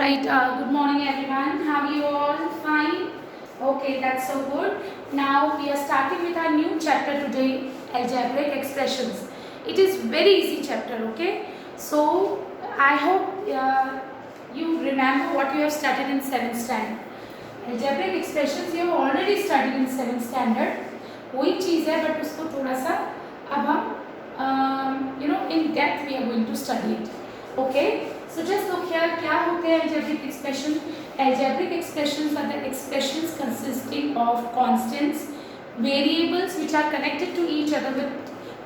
Right, good morning everyone. How are you all? Fine? Okay, that's so good. Now we are starting with our new chapter today, algebraic expressions. It is very easy chapter, okay? So I hope you remember what you have studied in 7th standard. Algebraic expressions you have already studied in 7th standard. वही चीज़ है but उसको थोड़ा सा अब हम in depth we are going to study it. Okay? So just look here, क्या होते हैं algebraic expression? Algebraic expressions are the expressions consisting of constants, variables which are connected to each other with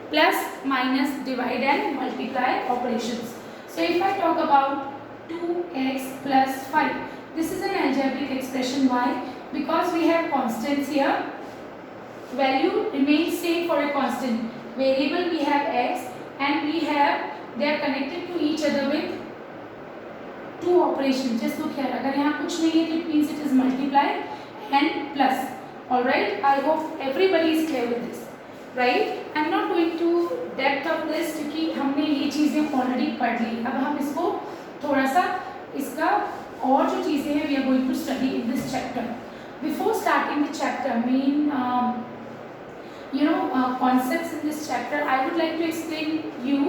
plus, minus, divide and multiply operations. So if I talk about 2x plus 5, this is an algebraic expression. Why? Because we have constants here. Value remains same for a constant. Variable we have x and they are connected to each other with two operations. Just look here. अगर यहाँ कुछ नहीं है तो it means it is multiply and plus. All right. I hope everybody is clear with this. Right. I'm not going to depth of this क्योंकि हमने ये चीज़ें already पढ़ ली. अब हम इसको थोड़ा सा इसका और जो चीज़ें हैं we are going to study in this chapter. Before starting the chapter, concepts in this chapter, I would like to explain you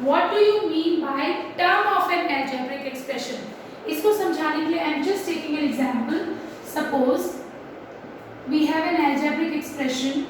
what do you mean by term of an algebraic expression. इसको समझाने के लिए I am just taking an example. Suppose we have an algebraic expression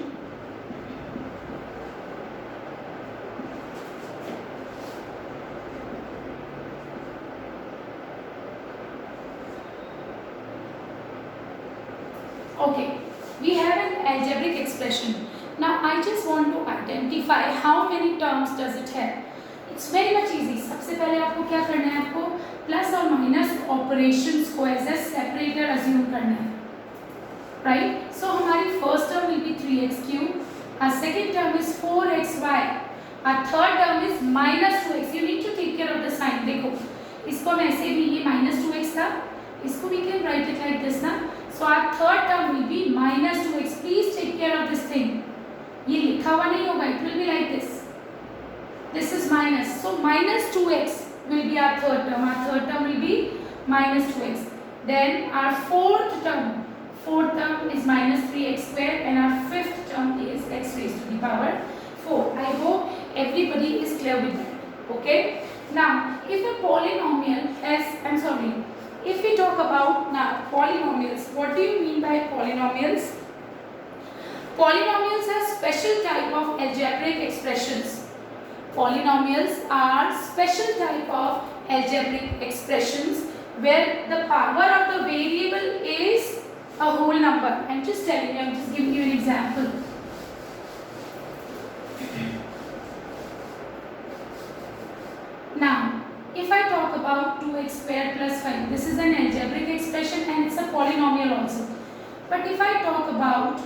okay, we have an algebraic expression. Now I just want to identify how many terms does it have. It's very much easy. सबसे पहले आपको क्या करना है, आपको plus और minus operations को as a separator assume करना है, राइट? सो हमारी first term will be 3x3, our second term is 4xy, our third term is -2x. You need to take care of the sign. देखो इसको हम ऐसे भी, ये -2x था, इसको we can write it like this ना. So our third term will be -2x. Please take care of this thing. ये लिखा हुआ नहीं होगा, it will be like this. This is minus. So -2x will be our third term. Our third term will be -2x. Then our fourth term is -3x squared and our fifth term is x raised to the power 4. I hope everybody is clear with that. Okay? Now, if a polynomial has, if we talk about now polynomials, what do you mean by polynomials? Polynomials are special type of algebraic expressions. Polynomials are special type of algebraic expressions where the power of the variable is a whole number. I'm just telling you, I'm just giving you an example. Now, if I talk about 2x squared plus 5, this is an algebraic expression and it's a polynomial also. But if I talk about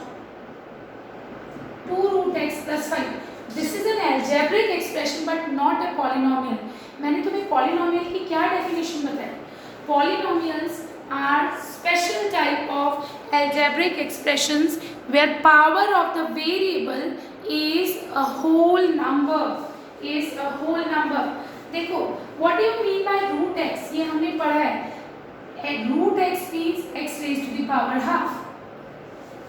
2 root x plus 5, this is an algebraic expression but not a polynomial. मैंने तुम्हें polynomial की क्या definition बताई? Polynomials are special type of algebraic expressions where power of the variable is a whole number. देखो, what do you mean by root x? ये हमने पढ़ा है. Root x means x raised to the power half.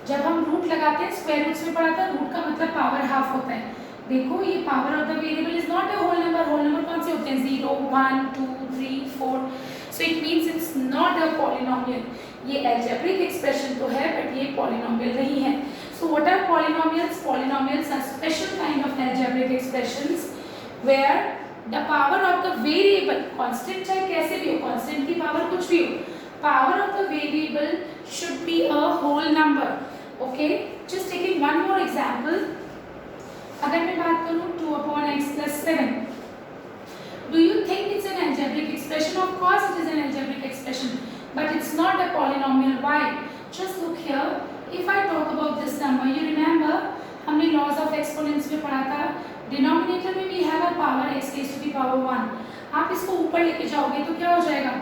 जब हम root लगाते हैं square roots में पढ़ा था, रूट का मतलब पावर हाफ होता है. देखो ये power of the variable is not a whole number. Whole number कौन से होते हैं? 0, 1, 2, 3, 4. So it means it's not a polynomial. ये अलजेब्रिक एक्सप्रेशन तो है बट ये पॉलिनोमियल नहीं है. So what are polynomials? Polynomials are special kind of algebraic expressions where the power of the variable, constant चाहे कैसे भी हो, कांस्टेंट की पावर कुछ भी हो, power of the variable should be a whole number. Okay, just taking one more example. अगर मैं बात करूँ 2/x plus 7, do you think it's an algebraic expression? Of course it is an algebraic expression, but it's not a polynomial. Why? Just look here. If I talk about this number, you remember हमने laws of exponents में पढ़ा था. Denominator में we have a power x raised to the power 1. आप इसको ऊपर लेके जाओगे तो क्या हो जाएगा?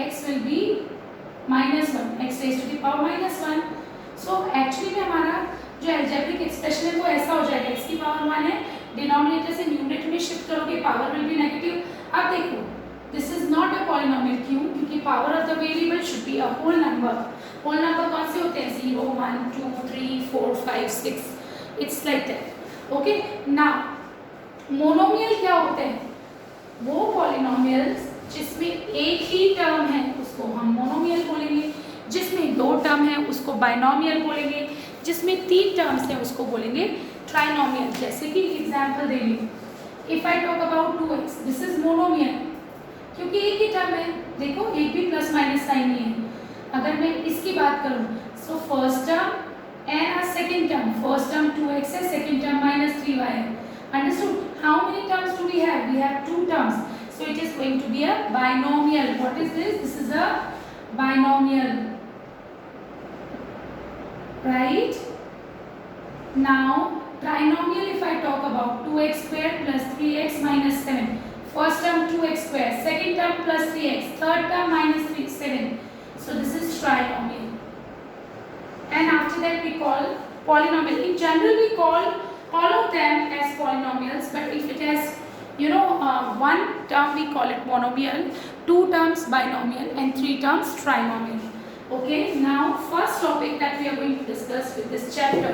x will be -1, x raised to the power -1. So actually में हमारा जो अलजेब्रिक एक्सप्रेशन है वो ऐसा हो जाएगा, x की पावर 1 है, डिनोमिनेटर से न्यूमरेटर में शिफ्ट करोगे, पावर विल बी नेगेटिव. अब देखो this is not a polynomial. क्यों? क्योंकि power of the it should be a whole number. Whole number कौन से होते हैं? 0, 1, 2, 3, 4, 5, 6. It's like that. Okay. Now monomial क्या होते हैं? वो पॉलिनोमियल्स जिसमें एक ही टर्म है उसको हम मोनोमियल बोलेंगे, जिसमें 2 टर्म है उसको बाइनोमियल बोलेंगे, जिसमें 3 टर्म्स है उसको बोलेंगे ट्राइनोमियल। जैसे कि एग्जांपल दे रही हूँ, if I talk about 2x, this is monomial क्योंकि एक ही टर्म है। देखो एक भी प्लस माइनस साइन नहीं है। अगर मैं इसकी बात करूँ, so first term and second term, first term 2x है, सेकेंड टर्म -3y है। Understood? How many terms do we have? We have 2 terms. So it is going to be a binomial. What is this? This is a binomial. Right? Now trinomial, if I talk about 2x squared plus 3x minus 7. First term 2x squared, second term plus 3x, third term -7. So this is trinomial. And after that we call polynomial. In general we call all of them as polynomials, but if it has one term we call it monomial, 2 terms binomial, and 3 terms trinomial. Okay, now first topic that we are going to discuss with this chapter,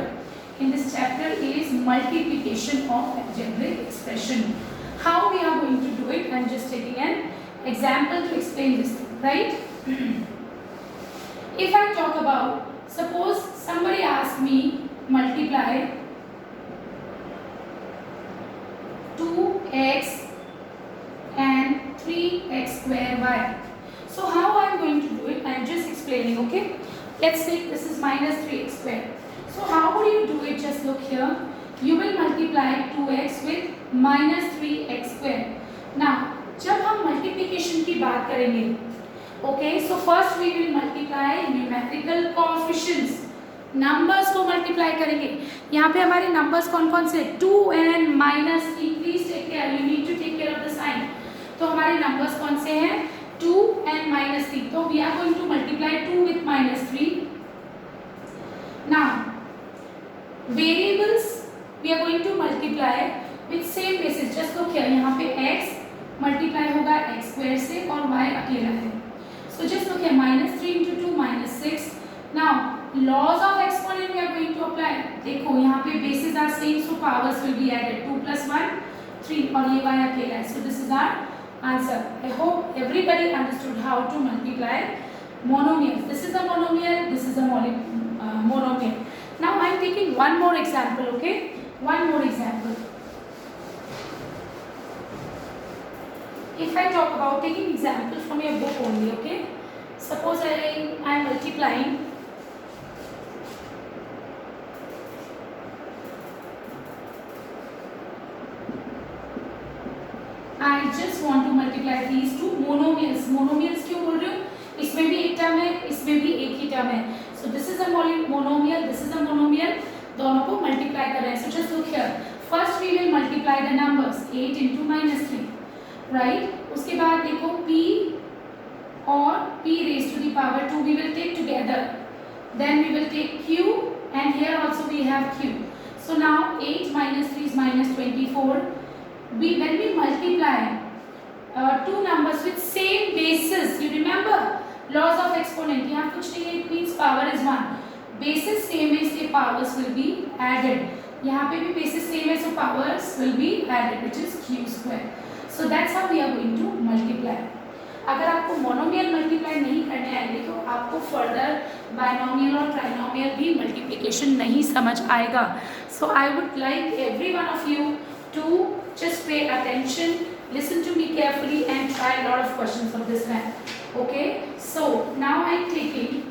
in this chapter, is multiplication of algebraic expression. How we are going to do it? I am just taking an example to explain this thing, right? If I talk about, suppose somebody asks me multiply 2x and 3x square y. So how I am going to do it? I am just explaining. Okay, let's say this is -3x square. So how would you do it? Just look here. You will multiply 2x with -3x square. Now जब हम multiplication की बात करेंगे, okay, so first we will multiply numerical coefficients. Numbers को multiply करेंगे। यहाँ पे हमारे नंबर्स कौन कौन से? 2 and -3. Please take care, you need to take care of the sign. तो हमारे नंबर्स कौन से हैं? 2 and -3. तो we are going to multiply 2 with -3. Now variables we are going to multiply with same basis. Just look here, यहाँ पे x multiply होगा x square से और y अकेला है। So just look here, -3 into 2 -6. Now laws of exponent we are going to apply. देखो यहाँ पे bases are same, so powers will be added. 2 plus 1 3 और ये y अकेला है. So this is our answer. I hope everybody understood how to multiply monomials. This is a monomial, this is a monomial. Now I am taking one more example. Okay, one more example. If I talk about taking example from your book only. Okay, suppose I am multiplying I just want to multiply these two monomials. Monomials क्यों बोल रही हूँ? इसमें भी एक term है, इसमें भी एक ही टर्म है. So this is a monomial, this is a monomial. दोनों को मल्टीप्लाई कर रहे हैं. So just look here. First we will multiply the numbers 8 into -3, right? उसके बाद देखो p और p raised to the power 2 we will take together. Then we will take q and here also we have q. So now 8 minus 3 is -24. When we multiply two numbers with same basis, you remember laws of exponent. यहाँ कुछ नहीं है, it means power is 1. Basis same है इसलिए powers will be added. यहाँ पे भी basis same है so powers will be added, which is q square. So that's how we are going to multiply. अगर आपको मोनोमियल मल्टीप्लाई नहीं करने आएंगे तो आपको फर्दर बाइनोमियल और ट्राइनोमियल भी मल्टीप्लिकेशन नहीं समझ आएगा. So I would like every one of you to just pay attention, listen to me carefully and try a lot of questions of this math. Okay, so now I am taking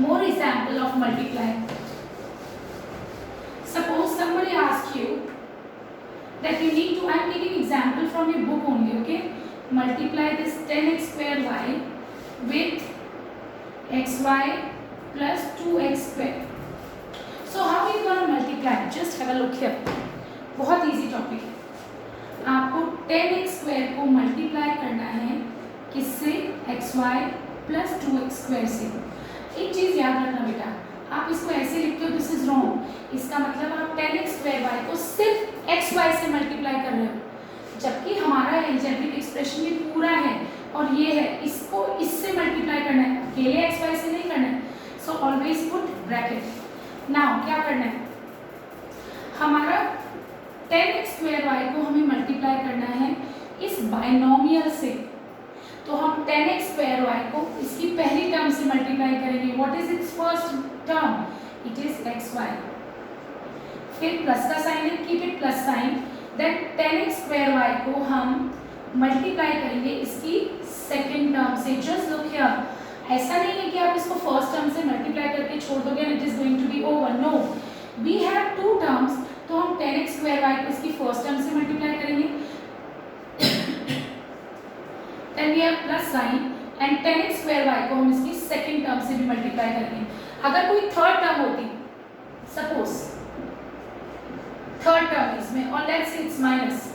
more example of multiply. Suppose somebody asks you that you need to, I am taking example from your book only. Okay, multiply this 10x square y with xy plus 2x square. So how are you going to multiply? Just have a look here. बहुत easy topic है. आपको 10x square को multiply करना है किससे? xy plus 2x square से. एक चीज़ याद रखना बेटा, आप इसको ऐसे लिखते हो दिस इज रॉन्ग. इसका मतलब आप 10x स्क्वायर y को सिर्फ xy से मल्टीप्लाई कर रहे हो, जबकि हमारा अलजेब्रिक एक्सप्रेशन ये पूरा है और ये है, इसको इससे मल्टीप्लाई करना है. Always put bracket. नाउ क्या करना है, हमारा 10x² को हमें मल्टीप्लाई करना है इस बाइनोमियल से. तो हम 10x² को इसकी पहली टर्म से मल्टीप्लाई करेंगे. What is its first term? It is xy. फिर प्लस का साइन है, keep it plus sign. Then 10x² को हम मल्टीप्लाई करेंगे इसकी सेकंड टर्म से. जस्ट लुक हियर, ऐसा नहीं है कि आप इसको फर्स्ट टर्म से मल्टीप्लाई करके छोड़ दोगे and it is going to be over. No, we have two terms. तो हम 10x² को इसकी फर्स्ट टर्म से मल्टीप्लाई करेंगे. Then we have plus sign and 10x² को हम इसकी सेकंड टर्म से भी मल्टीप्लाई करेंगे. अगर कोई थर्ड टर्म होती, सपोज थर्ड टर्म इसमें, और लेट्स से इट्स माइनस,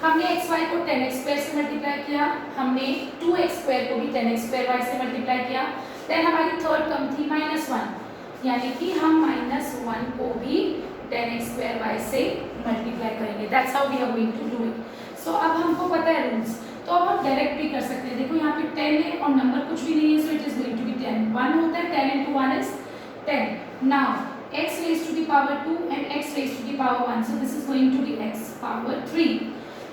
हमने xy को 10x² से मल्टीप्लाई किया, हमने 2x² को भी 10x² से मल्टीप्लाई किया. देन हमारी थर्ड टर्म थी -1, यानी कि हम -1 को भी 10x² से मल्टीप्लाई करेंगे. That's how we are going to do it. So अब हमको पता है रूल्स, तो अब हम डायरेक्ट भी कर सकते हैं. देखो यहाँ पे 10 है और नंबर कुछ भी नहीं है, so it is going to be 10. 1 होता है, 10 into 1 is 10. Now x raised to the power 2 and x raised to the power 1, so this is going to be x power 3.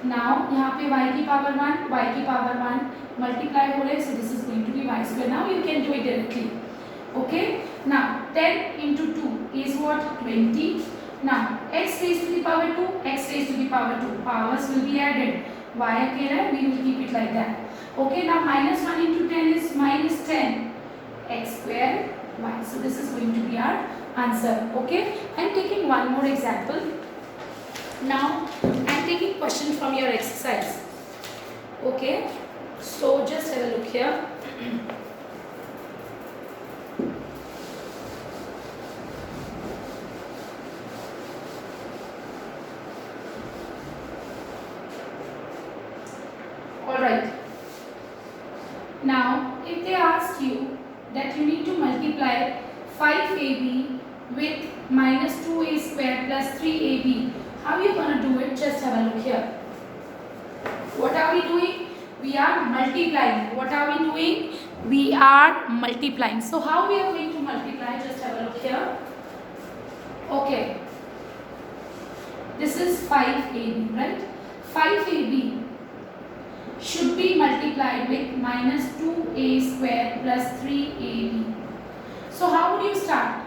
Now यहाँ पे y की power 1, y की power 1 multiply हो रहे हैं, so this is going to be y square. Now you can do it directly. Okay, now 10 into 2 is what? 20. Now x raised to the power 2, x raised to the power 2, powers will be added. Y अकेला है, we will keep it like that. Okay, now -1 into 10 is -10 x square y. So this is going to be our answer. Okay, I am taking one more example. Now I am taking question from your exercise. Okay, so just have a look here. Alright, now if they ask you that you need to multiply 5ab with -2a² plus 3ab, how you gonna do it? Just have a look here. What are we doing? We are multiplying. What are we doing? We are multiplying. So how we are going to multiply? Just have a look here. Okay, this is 5ab, right? 5ab should be multiplied with -2a² plus 3ab. So how would you start?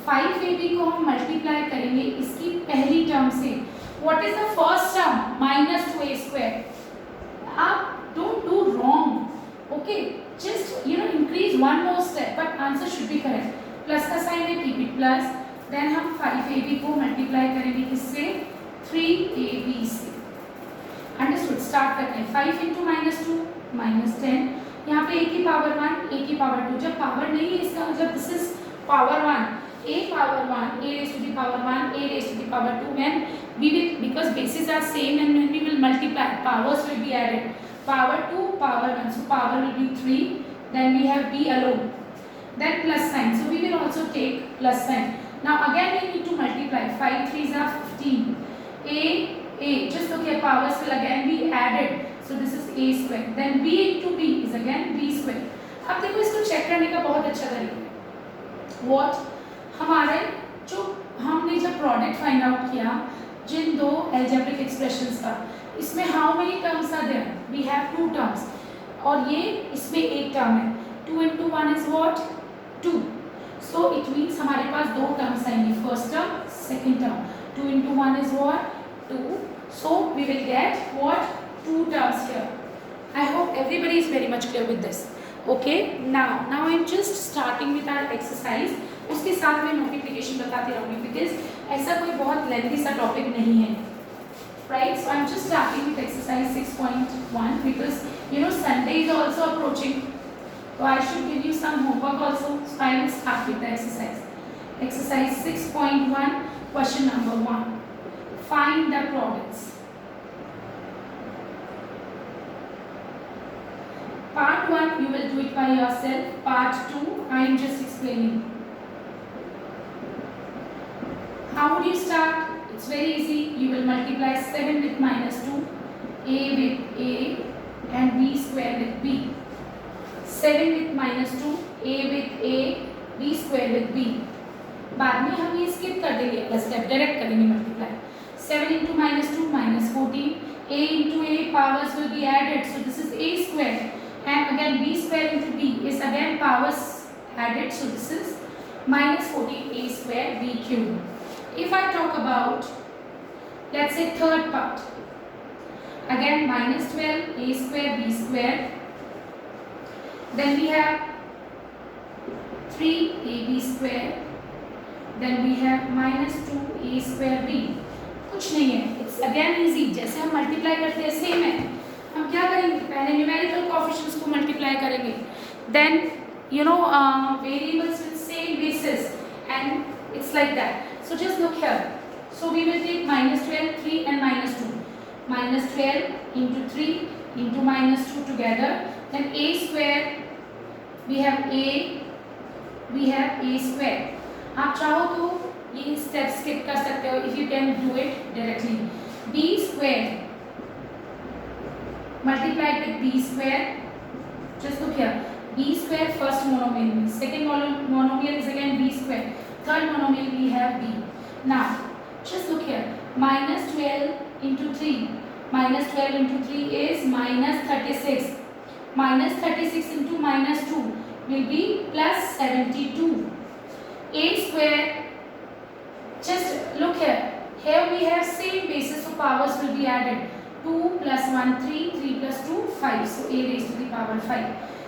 5ab को हम multiply करेंगे इसकी पहली term से. What is the first term? -2a². आप don't do wrong. Okay, just increase one more step, but answer should be correct. Plus का sign है, keep it plus. Then हम 5ab को मल्टीप्लाई करेंगे किससे? 3ab से. अंडरस्टूड? स्टार्ट करते हैं. 5 into -2 -10. यहाँ पे a की पावर 1, a की पावर 2. जब पावर नहीं है इसका मतलब this is power 1. a power 1, a raised to the power 1, a raised to the power 2. When we will, because bases are same, and when we will multiply, powers will be added. Power 2, power 1. So power will be 3. Then we have b alone. Then plus sign. So we will also take plus sign. Now again we need to multiply. 5 3s are 15. A, just look here, powers will again be added. So this is a square. Then b into b is again b square. अब देखो इसको check करने का बहुत अच्छा तरीका है. What? हमारे जो हमने जब प्रोडक्ट फाइंड आउट किया जिन दो एल्जेब्रिक एक्सप्रेशंस का, इसमें how many terms are there? We have 2 terms और ये इसमें एक टर्म है. 2 into 1 is what? 2. So it means हमारे पास 2 टर्म्स आएंगे. First term, second term. 2 into 1 is what? 2. So we will get what? 2 terms here. I hope everybody is very much clear with this. Okay, now I am just starting with our exercise. उसके साथ में multiplication बताती रहूँगी because ऐसा कोई बहुत lengthy सा topic नहीं है. Right, so I am just starting with exercise 6.1 because Sunday is also approaching, so I should give you some homework also. So I will start with the exercise. Exercise 6.1, question number 1. Find the products. Part 1 you will do it by yourself. Part 2 I am just explaining. How would you start? It's very easy. You will multiply 7 with -2, a with a and b square with b. 7 with -2, a with a, b square with b. बाद में हम ये skip कर देंगे, अगला step direct करेंगे multiply. 7 into -2 -14. a into a powers will be added, so this is a square, and again b square into b is again powers added, so this is -14 a square b cube. If I talk about, let's say, third part, again -12 a square b square, then we have 3ab square, then we have -2 a square b. कुछ नहीं है, it's again easy. जैसे हम multiply करते हैं same है. हम क्या करेंगे, पहले न्यूमेरिकल कोएफिशिएंट्स को मल्टीप्लाई करेंगे, then you know variables with same basis, and it's like that. So just look here. So we will take -12, 3 and -2. -12 into 3 into -2 together, then a square, we have a square. आप चाहो तो ये step skip कर सकते हो, if you can do it directly. b square multiplied with b square, just look here, b square first monomial, second monomial is again b square, third monomial we have b. Now just look here, -12 into 3, -12 into 3 is -36, -36 into -2 will be +72. a square, just look here, here we have same basis, so powers will be added. 2 plus 1 3, 3 plus 2 5, so a raised to the power 5.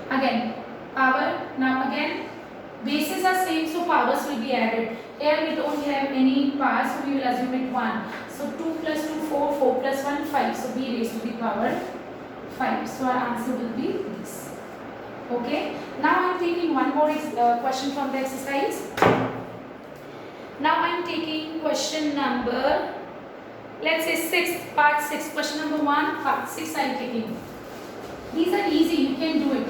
Again power, now again bases are same, so powers will be added. Here we don't have any powers, so we will assume it 1. So 2 plus 2 4, 4 plus 1 5, so b raised to the power 5. So our answer will be this. Okay, now I am taking one more question from the exercise. Now I am taking question number, let's say 6, part 6, question number 1, part 6 I am taking. These are easy, you can do it.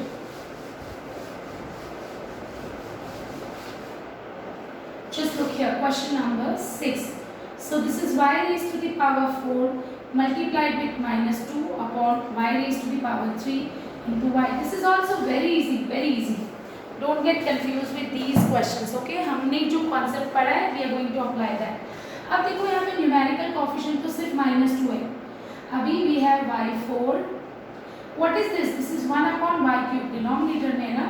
Just look here, question number 6. So this is y raised to the power 4 multiplied with -2 upon y raised to the power 3 into y. This is also very easy, very easy. Don't get confused with these questions, okay? हमने जो concept पढ़ा है, we are going to apply that. अब देखो यहाँ पे numerical coefficient तो सिर्फ -2 है. अभी we have y4. What is this? This is 1 upon y cube, denominator में ना,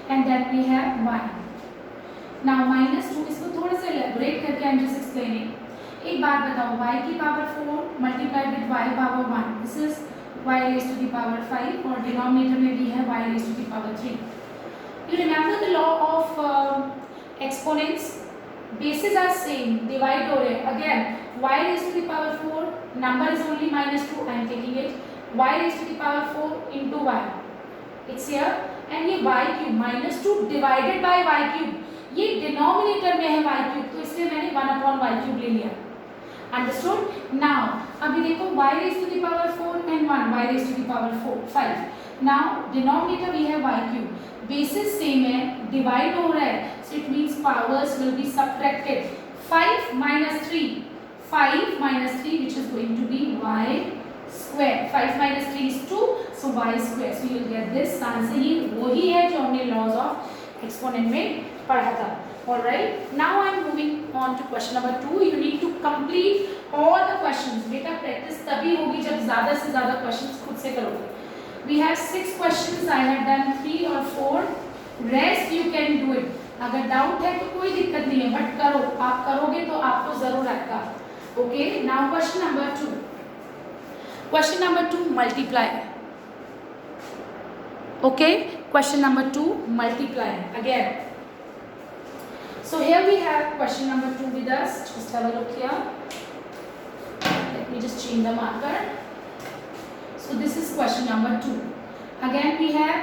and then we have y. Now -2, इसको थोड़ा सा elaborate करके I'm just explaining. एक बात बताओ, y की power 4 multiplied with y power 1. This is y raised to the power 5, और denominator में भी है y raised to the power 3. You remember the law of exponents? Bases are same, divide हो रहे हैं. Again, y raised to the power 4, number is only -2, I am taking it. Y raised to the power 4 into y. It's here, and ये y cube -2 divided by y cube. ये denominator में है y cube, तो इसलिए मैंने 1 upon y cube ले लिया. Understood? Now, अभी देखो y raised to the power 4 and 1, y raised to the power 5. Now, denominator we have y cube. Basis same है, divide हो रहा है, so it means powers will be subtracted. 5 minus 3, 5 minus 3, which is going to be y square. 5 minus 3 is 2, so y square. So you will get this answer. ये वही है जो हमने laws of exponent में पढ़ा था. All right. Now I am moving on to question number 2. You need to complete all the questions. बेटा practice तभी होगी जब ज़्यादा से ज़्यादा questions खुद से करोगे. We have 6 questions. I have done 3 or 4. Rest you can do it. अगर डाउट है तो कोई दिक्कत नहीं है, बट करो. आप करोगे तो आपको जरूर आएगा. Okay. Now question number 2. Question number 2, multiply. Okay. Question number 2, multiply again. So here we have question number 2 with us. Just have a look here. Let me just change the marker. So this is question number 2. Again we have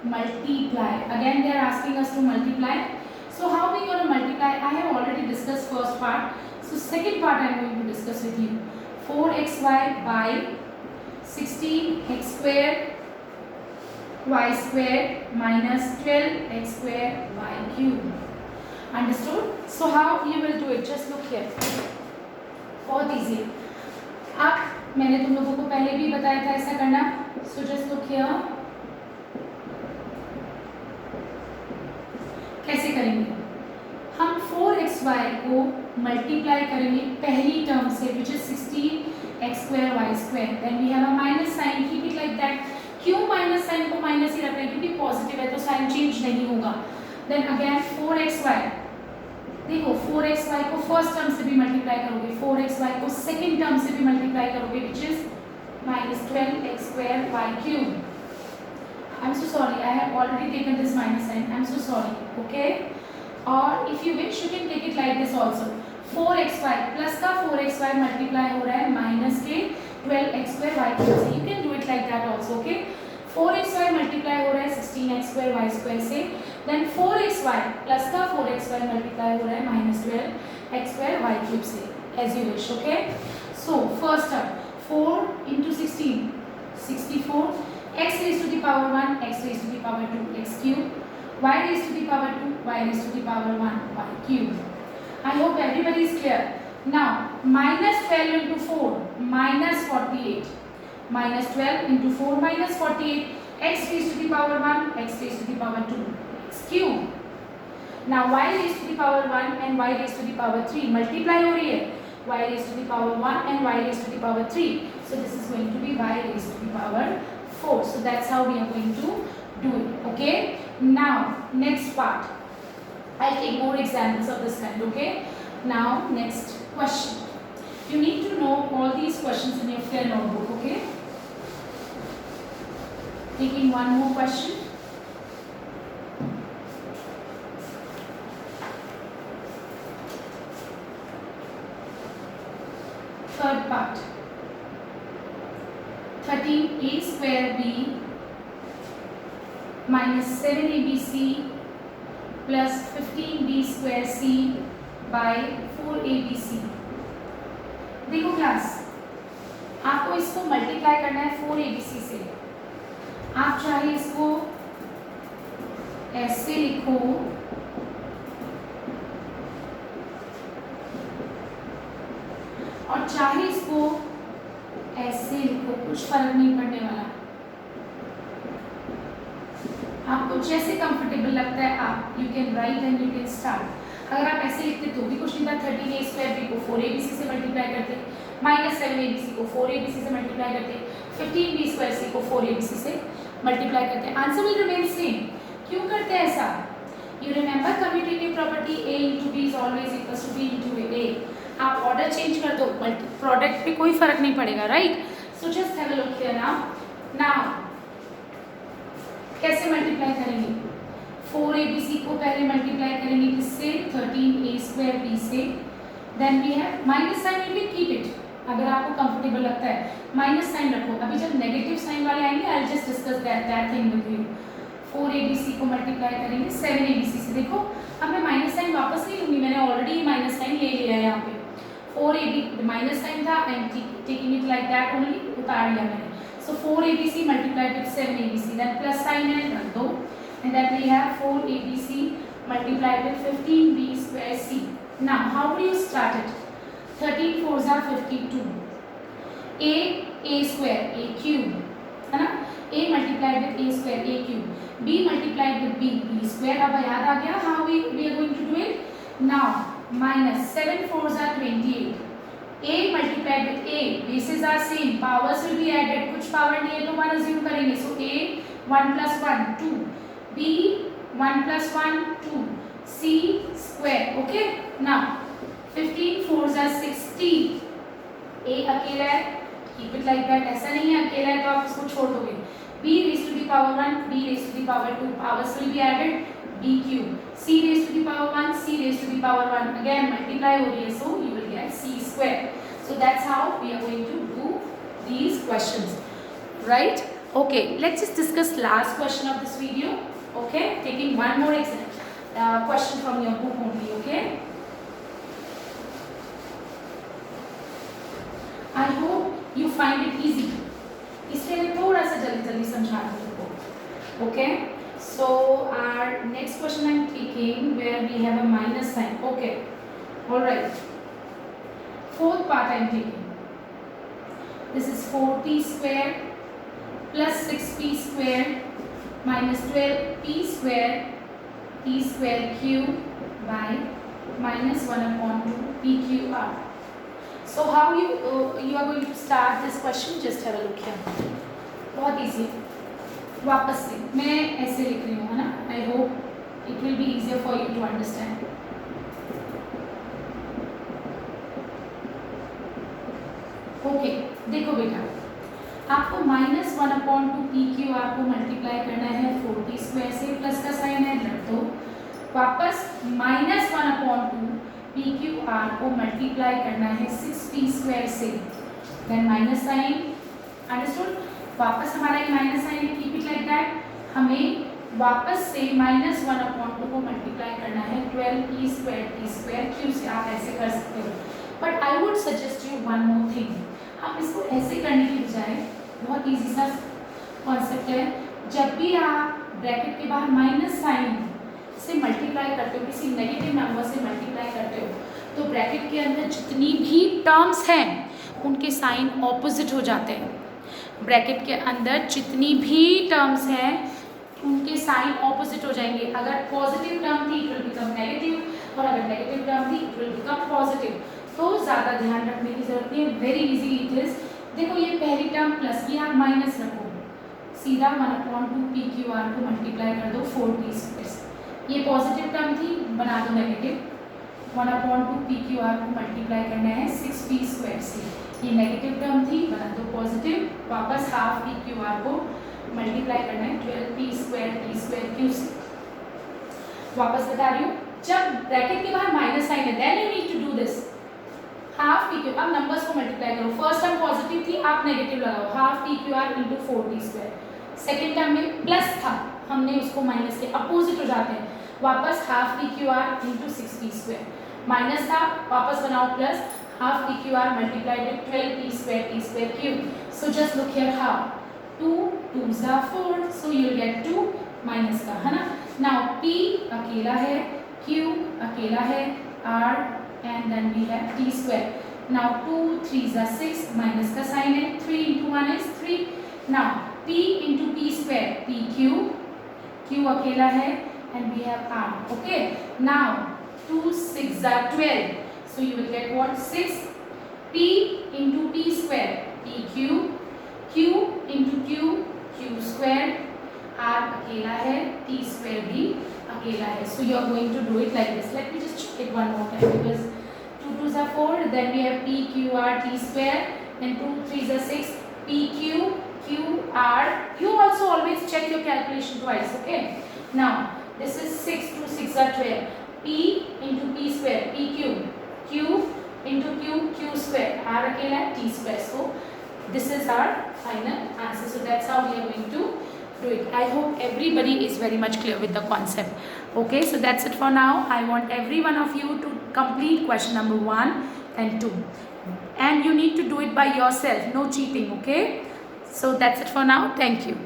multiply. Again they are asking us to multiply. So how we going to multiply? I have already discussed first part. So second part I am going to discuss with you. 4xy by 16x square y square minus 12x square y cube. Understood? So how you will do it? Just look here. बहुत easy. अब मैंने तुम लोगों को पहले भी बताया था ऐसा करना. So just look here. करेंगे, हम 4xy को मल्टीप्लाई करेंगे पहली टर्म से which is 16x² then we have a minus sign, keep it like that. क्यों माइनस साइन को माइनस ही रख रहे हैं? क्योंकि पॉजिटिव है तो साइन चेंज नहीं होगा। देन अगेन 4xy, देखो 4xy को फर्स्ट टर्म से भी मल्टीप्लाई करोगे, 4xy को सेकंड टर्म से भी मल्टीप्लाई करोगे which is -12x²y³। I'm so sorry, I have already taken this minus sign. I'm so sorry. Okay? Or if you wish, you can take it like this also. 4xy plus का 4xy multiply हो रहा है minus के 12x²y³ से. You can do it like that also. Okay? 4xy multiply हो रहा है 16x²y² से. Then 4xy plus का 4xy multiply हो रहा है -12x²y³ से. As you wish. Okay? So first term 4 into 16, 64. X raised to the power 1, x raised to the power 2, x cube. Y raised to the power 2, y raised to the power 1, y cube. I hope everybody is clear. Now, minus 12 into 4, minus 48. Minus 12 into 4, minus 48. X raised to the power 1, x raised to the power 2, x cube. Now, y raised to the power 1 and y raised to the power 3. Multiply हो रही है. Y raised to the power 1 and y raised to the power 3. So, this is going to be y raised to the power 4. So that's how we are going to do it. Okay? Now, next part. I'll take more examples of this kind. Okay? Now, next question. You need to know all these questions in your clear notebook. Okay? Taking one more question. Third part. 13a²b minus 7abc plus 15b²c by 4abc. देखो class, आपको इसको multiply करना है 4abc से। आप चाहे इसको ऐसे लिखो और चाहे इसको ऐसे लिखो, कुछ फर्क नहीं पड़ने वाला। आपको जैसे कंफर्टेबल लगता है आप you can write and you can start. अगर आप ऐसे लिखते तो भी कुछ नहीं था, 13a² को 4abc से मल्टीप्लाई करते, -7abc को 4abc से मल्टीप्लाई करते, 15b²c को 4abc से मल्टीप्लाई करते, आंसर विल रिमेन सेम। क्यों करते हैं ऐसा? You remember commutative property a into b is always equals to b into a। आप ऑर्डर चेंज कर दो, बट प्रोडक्ट पे कोई फर्क नहीं पड़ेगा, right? So just have a look here now कैसे मल्टीप्लाई करेंगे? 4abc को पहले मल्टीप्लाई करेंगे किससे? 13a²b से। Then we have minus sign, you can keep it, अगर आपको कंफर्टेबल लगता है माइनस साइन रखो। अभी जब नेगेटिव साइन वाले आएंगे I will just discuss that thing with you. 4abc को मल्टीप्लाई करेंगे 7abc से। देखो अब मैं माइनस साइन वापस नहीं लूंगी, मैंने ऑलरेडी माइनस साइन ले लिया है यहाँ पे। 4ab माइनस साइन था and taking it like that only, उतार लिया मैंने। So 4abc multiplied with 7abc, then plus sign है रख दो, and that we have 4abc multiplied with 15b²c। Now how do you start it? 13 4s are 52, a² a³ है ना, a multiplied with a² a³, b multiplied with b² अब याद आ गया how we are going to do it now. minus 7 4s are 28, a multiplied with a, bases are same, powers will be added, कुछ power नहीं है तो 1 assume करेंगे, so a 1 plus 1 2, b 1 plus 1 2, c square, okay? Now 15 4s are 60, a अकेला है, keep it like that, ऐसा नहीं है अकेला है तो आप इसको छोड़ दोगे, b raised to the power 1, b raised to the power 2, powers will be added, b cube, c raised to the power 1, c raised to the power 1, again multiply हो रही है, so you will get c square. So that's how we are going to do these questions, right? Okay, let's just discuss last question of this video. Okay, taking one more question from your book only. Okay, I hope you find it easy. इसलिए मैं थोड़ा सा जल्दी समझा दूँ आपको. Okay. So our next question I'm taking where we have a minus sign. Okay, all right. Fourth part I'm taking. This is 4p square plus 6p square minus 12p square t square q by minus 1 upon 2 pqr. So how you are going to start this question? Just have a look here. बहुत easy. वापस से मैं ऐसे लिख रही हूँ, है ना? I hope it will be easier for you to understand. Okay देखो बेटा, आपको minus 1 upon 2 P Q are को मल्टीप्लाई करना है 4t स्क्वायर से, प्लस का साइन है रख दो, वापस minus 1 upon 2 P Q are को मल्टीप्लाई करना है 6t स्क्वायर से, देन माइनस साइन, अंडरस्टूड? वापस हमारा ये माइनस साइन है, कीप इट लाइक दैट। हमें वापस से माइनस 1 अपॉन 2 को मल्टीप्लाई करना है 12 स्क्वायर टी स्क्वायर क्यू से। आप ऐसे कर सकते हो, but I would suggest you one more thing. हम इसको ऐसे करने की बजाय, बहुत इजी सा कॉन्सेप्ट है, जब भी आप ब्रैकेट के बाहर माइनस साइन से मल्टीप्लाई करते हो, किसी नेगेटिव नंबर से मल्टीप्लाई करते हो, तो ब्रैकेट के अंदर जितनी भी टर्म्स हैं उनके साइन ऑपोजिट हो जाते हैं। ब्रैकेट के अंदर जितनी भी टर्म्स हैं उनके साइन ऑपोजिट हो जाएंगे। अगर पॉजिटिव टर्म थी इट विल बिकम नेगेटिव, और अगर नेगेटिव टर्म थी इट विल बिकम पॉजिटिव। तो ज़्यादा ध्यान रखने की जरूरत नहीं है, वेरी इजी इट इज। देखो ये पहली टर्म प्लस, ये आप माइनस रखो, सीधा 1 अपॉन 2 पी क्यू आर को मल्टीप्लाई कर दो 4t स्क्वायर। ये पॉजिटिव टर्म थी, बना दो negative. 1 upon 2 P Q are को मल्टीप्लाई करना है 6t स्क्वायर से। ये नेगेटिव टर्म थी, बना दो पॉजिटिव। वापस हाफ पी क्यू आर को मल्टीप्लाई करना है 12t स्क्वायर क्यू से। वापस बता रही हूँ, जब ब्रैकेट के बाहर माइनस साइन है then you need to do this. Half P Q, अब नंबर्स को मल्टीप्लाई करो। फर्स्ट टर्म पॉजिटिव थी, आप नेगेटिव लगाओ, half P Q R into 4t square. Second term में प्लस था, हमने उसको माइनस के अपोजिट हो जाते हैं, वापस half P Q R into 6t square. Minus था, वापस बनाओ plus, half P Q are multiplied with 12t square Q. So just look here how, 2 2s are 4, so you'll get 2 minus का, है ना? नाउ p अकेला है, q अकेला है, r and then we have t square. Now 2 3s are 6, minus का sign है, 3 into 1 is 3. Now p into p square, pq, q अकेला है and we have r. Okay. Now 2 6s are 12, so you will get what? 6. p into p square, pq, q into q, q square, r अकेला है, t square भी अकेला है. So you are going to do it like this. Let me just check it one more time, because 2 2s are 4, then we have p q r t square, and 2 3s are 6, p q q r. You also always check your calculation twice, okay? Now this is 6 2 6 are 12, p into p square, p q, q into q, q square, r अकेला है, t square. So this is our final answer. So that's how we are going to do it. I hope everybody is very much clear with the concept. Okay, so that's it for now. I want every one of you to complete question number 1 and 2, and you need to do it by yourself, no cheating. Okay, so that's it for now. Thank you.